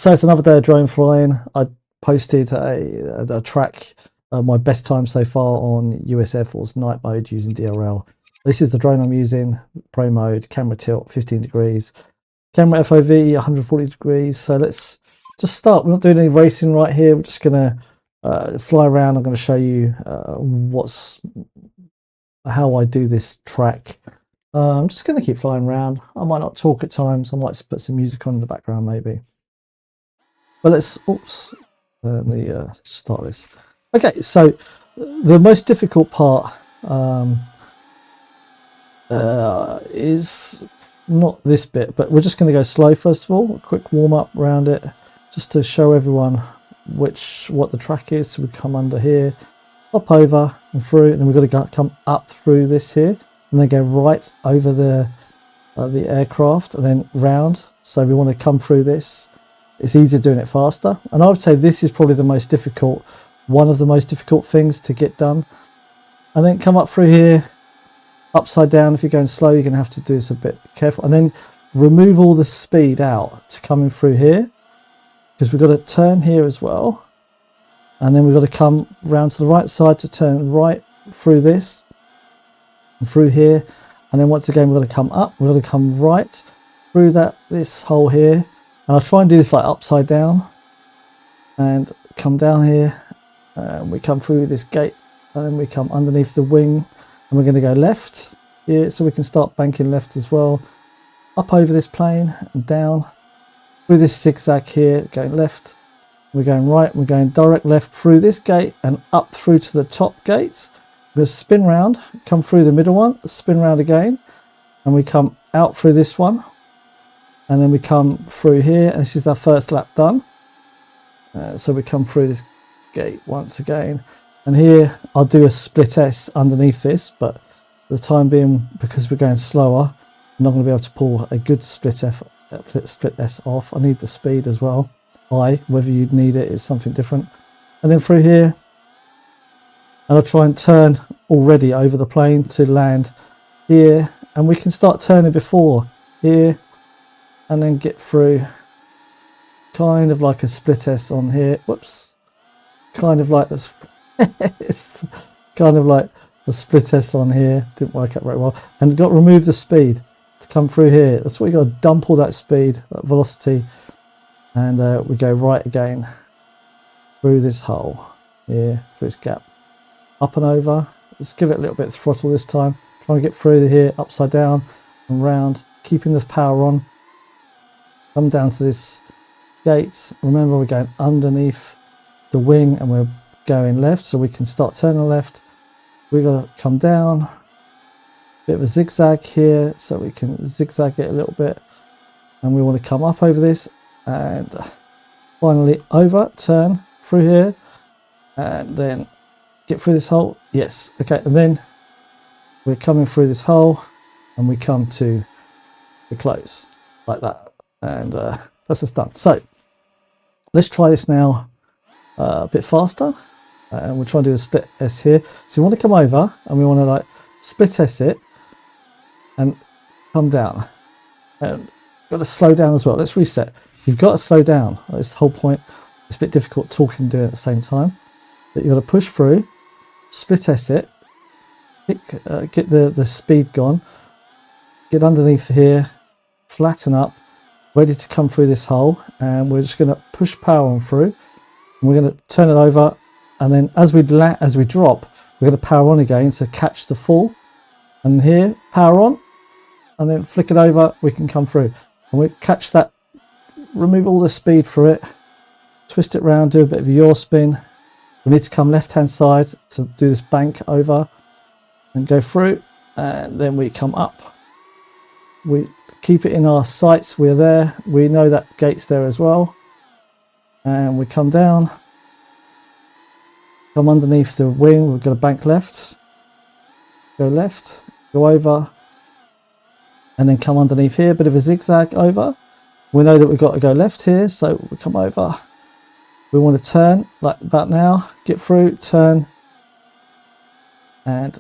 So it's another day of drone flying. I posted a track, my best time so far on US Air Force night mode using DRL. This is the drone I'm using, pro mode, camera tilt 15 degrees, camera FOV 140 degrees. So let's just start. We're not doing any racing right here. We're just going to fly around. I'm going to show you how I do this track. I'm just going to keep flying around. I might not talk at times. I might put some music on in the background maybe. But let's let me start this. Okay, so the most difficult part is not this bit, but we're just going to go slow first of all. A quick warm up around it, just to show everyone what the track is. So we come under here, hop over and through, and then we've got to come up through this here, and then go right over the aircraft, and then round. So we want to come through this. It's easier doing it faster, and I would say this is probably the most difficult, one of the most difficult things to get done. And then come up through here, upside down. If you're going slow, you're going to have to do this a bit careful, and then remove all the speed out to coming through here, because we've got to turn here as well, and then we've got to come round to the right side to turn right through this and through here, and then once again we've got to come up, we've got to come right through this hole here. And I'll try and do this like upside down and come down here, and we come through this gate, and then we come underneath the wing, and we're going to go left here, so we can start banking left as well, up over this plane and down through this zigzag here, going left, we're going right, we're going direct left through this gate and up through to the top gates. We'll spin round, come through the middle one, spin round again, and we come out through this one. And then we come through here, and this is our first lap done. So we come through this gate once again. And here I'll do a split S underneath this, but for the time being, because we're going slower, I'm not going to be able to pull a good split S off. I need the speed as well. Whether you'd need it is something different. And then through here, and I'll try and turn already over the plane to land here. And we can start turning before here, and then get through kind of like a split S on here. Whoops. Kind of like this. It's kind of like the split S on here. Didn't work out very well. And got to remove the speed to come through here. That's what you got to dump all that speed, that velocity. And we go right again through this hole here, through this gap. Up and over. Let's give it a little bit of throttle this time. Trying to get through here, upside down and round, keeping the power on. Come down to this gate. Remember, we're going underneath the wing and we're going left, so we can start turning left. We're going to come down, bit of a zigzag here, so we can zigzag it a little bit, and we want to come up over this and finally over, turn through here, and then get through this hole. Yes, okay, and then we're coming through this hole and we come to the close like that. And that's just done. So let's try this now a bit faster, and we'll try and do a split S here. So we want to come over and we want to like split S it and come down, and got to slow down as well. Let's reset. You've got to slow down. That's the whole point. It's a bit difficult talking and doing it at the same time, but you've got to push through, split S it, get the speed gone, get underneath here, flatten up, ready to come through this hole, and we're just going to push power on through, and we're going to turn it over, and then as we drop, we're going to power on again, so catch the fall, and here power on, and then flick it over, we can come through, and we catch that, remove all the speed for it, twist it round, do a bit of a yaw spin. We need to come left hand side to do this bank over and go through, and then we come up, we keep it in our sights, we're there, we know that gate's there as well, and we come down, come underneath the wing, we've got to bank left, go over, and then come underneath here, bit of a zigzag over. We know that we've got to go left here, so we come over, we want to turn like that now, get through, turn, and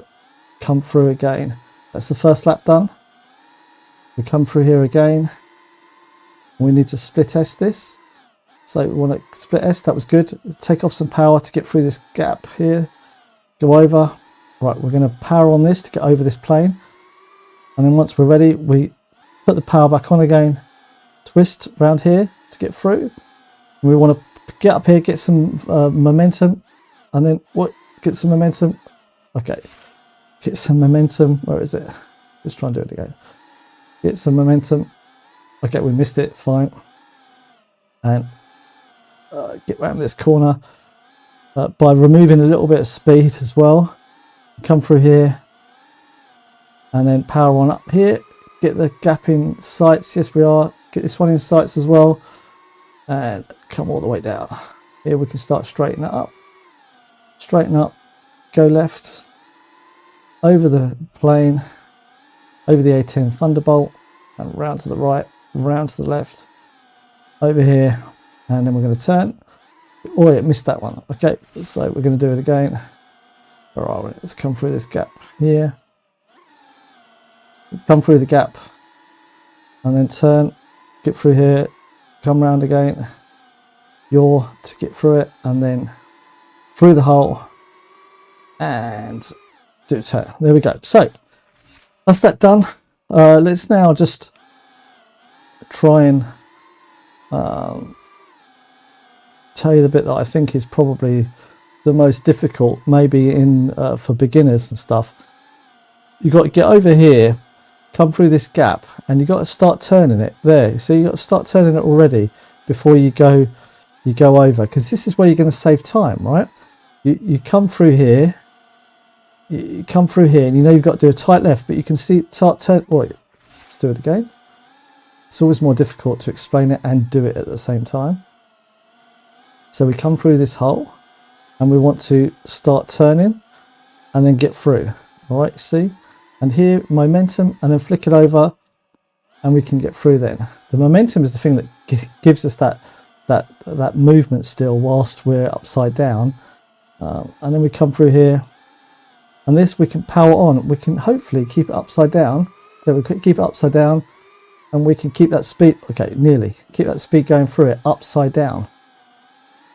come through again. That's the first lap done. We come through here again, we need to split S this, So we want to split S, that was good. Take off some power to get through this gap here. Go over. Right, we're going to power on this to get over this plane. And then once we're ready, we put the power back on again. Twist around here to get through. And we want to get up here, get some momentum. And then what? Get some momentum. Okay. Get some momentum. Where is it? Let's try and do it again. Get some momentum. Okay, we missed it. Fine. And get around this corner by removing a little bit of speed as well. Come through here. And then power on up here. Get the gap in sights. Yes, we are. Get this one in sights as well. And come all the way down. Here we can start straightening it up. Straighten up. Go left. Over the plane. Over the A10 Thunderbolt. And round to the right. Round to the left. Over here. And then we're going to turn. Oh, it missed that one. Okay, so we're going to do it again. Where are we? Let's come through this gap here. Come through the gap. And then turn. Get through here. Come round again. Yaw to get through it. And then through the hole. And do a turn. There we go. So that's that done. Let's now just try and tell you the bit that I think is probably the most difficult, maybe in for beginners and stuff. You've got to get over here, come through this gap, and you've got to start turning it there. So you've got to start turning it already before you go over, because this is where you're going to save time, right? You come through here. You come through here, and you know you've got to do a tight left, but you can see start turn. Wait, let's do it again. It's always more difficult to explain it and do it at the same time. So we come through this hole, and we want to start turning, and then get through. All right, see, and here momentum, and then flick it over, and we can get through. Then the momentum is the thing that gives us that movement still whilst we're upside down, and then we come through here. And this we can power on. We can hopefully keep it upside down. There we keep it upside down, and we can keep that speed. Okay, nearly keep that speed going through it upside down.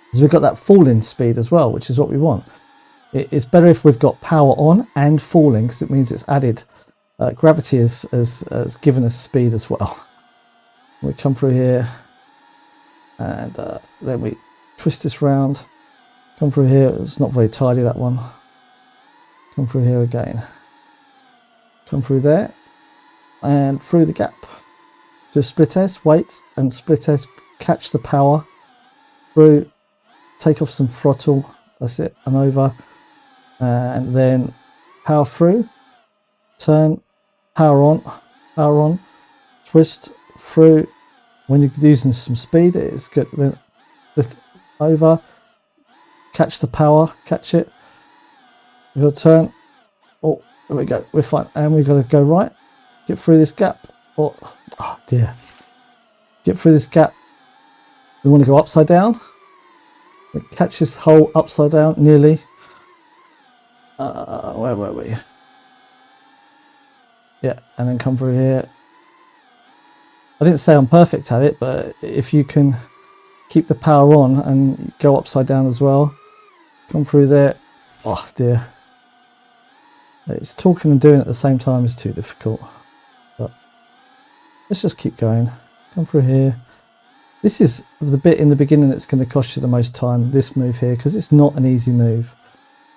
Because we've got that falling speed as well, which is what we want. It's better if we've got power on and falling, because it means it's added. Gravity has given us speed as well. We come through here, and then we twist this round. Come through here. It's not very tidy, that one. Come through here again. Come through there. And through the gap. Do a split S, wait, and split S, catch the power. Through, take off some throttle, that's it, and over. And then power through. Turn, power on, twist, through. When you're using some speed, it's good. Then lift over, catch the power, catch it. We've got to turn. Oh, there we go. We're fine. And we've got to go right. Get through this gap. Oh dear. Get through this gap. We want to go upside down. Catch this hole upside down, nearly. Where were we? Yeah, and then come through here. I didn't say I'm perfect at it, but if you can keep the power on and go upside down as well. Come through there. Oh dear. It's talking and doing at the same time is too difficult. But let's just keep going. Come through here. This is the bit in the beginning that's going to cost you the most time, this move here, because it's not an easy move.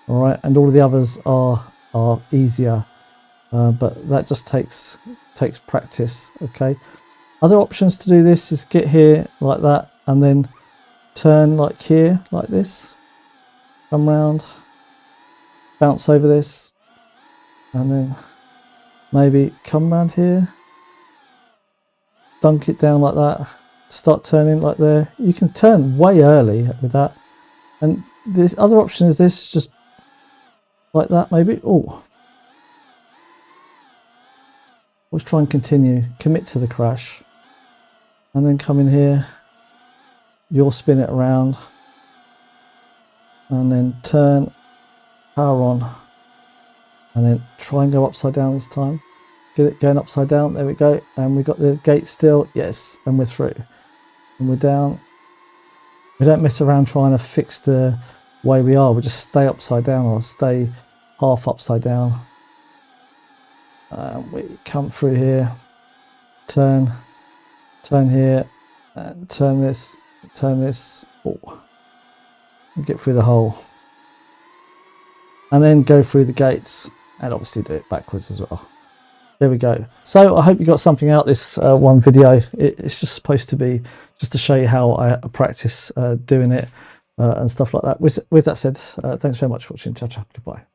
Alright, and all the others are easier. But that just takes practice, okay? Other options to do this is get here like that, and then turn like here, like this. Come round. Bounce over this. And then maybe come round here, dunk it down like that, start turning like there. You can turn way early with that. And this other option is this, just like that maybe. Oh, let's try and continue, commit to the crash, and then come in here, you'll spin it around, and then turn, power on. And then try and go upside down this time. Get it going upside down. There we go. And we've got the gate still. Yes. And we're through. And we're down. We don't mess around trying to fix the way we are. We just stay upside down or stay half upside down. We come through here, turn here, and turn this, oh, and get through the hole. And then go through the gates, and obviously do it backwards as well. There we go. So I hope you got something out this one video. It's just supposed to be just to show you how I practice doing it and stuff like that. With that said, thanks very much for watching. Ciao, ciao. Goodbye.